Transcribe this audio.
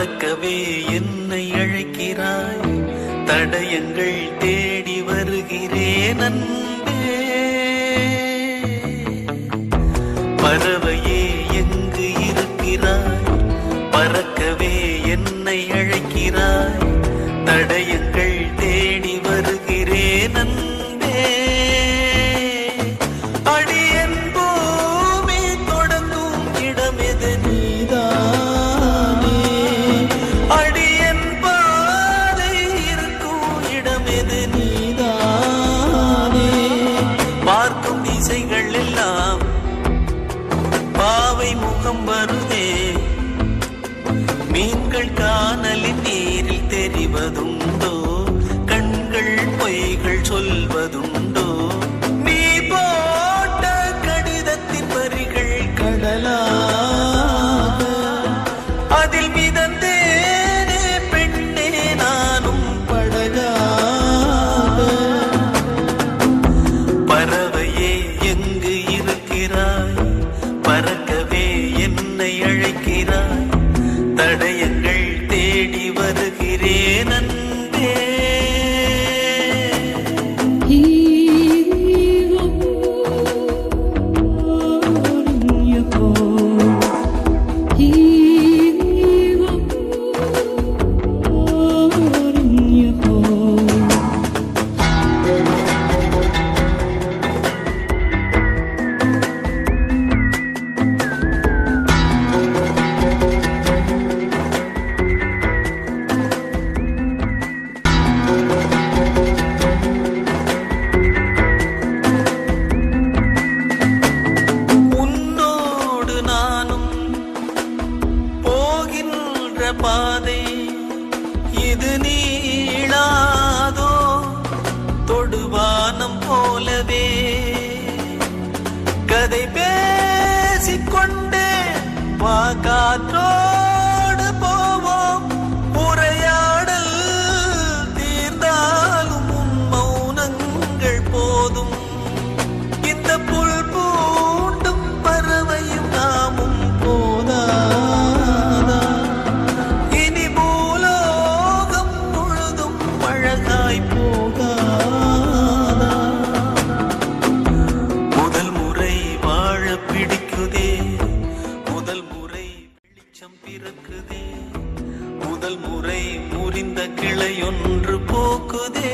பறக்கவே என்னை அழைக்கிறாய், தடயங்கள் தேடி வருகிறேன் அன்பே. பறவையே எங்கு இருக்கிறாய், பறக்கவே என்னை அழைக்கிறாய், தடயங்கள் தேடி வருகிறேன் அன்பே. அடியன் பூமி தொடங்கும் இடமெது நீதானே, அடியன் பாதை இருக்கும் இடமெது நீதானே. பார்க்கும் திசைகள் எல்லாம் பாவை முகம் வருதே, மீன்கள் காணலின் நீரில் தெரிவதுண்டோ, கண்கள் பொய்கள் சொல்வதுண்டோ. நீ போட்ட கடிதத்தின் வரிகள் கடலாக, அதில் மிதந்தேனே பெண்ணே நானும் படகாக. பறவையே எங்கு இருக்கிறாய், பறக்கவே என்னை அழைக்கிறாய், தடயங்கள் தேடி வருகிறேன் அன்பே. பாதை இது நீளாதோ, தொடுவானம் போலவே கதை பேசிக்கொண்டே வா, காற்றோடு போவோம். உரையாடல் தீர்ந்தாலும் உன் மௌனங்கள் போதும். இந்த புல் பூண்டும் பறவையும் நாமும் போதா, முதல் முறை வாழ பிடிக்குதே, முதல் முறை வெளிச்சம் பிறக்குதே, முதல் முறை முறிந்த கிளை ஒன்று போக்குதே.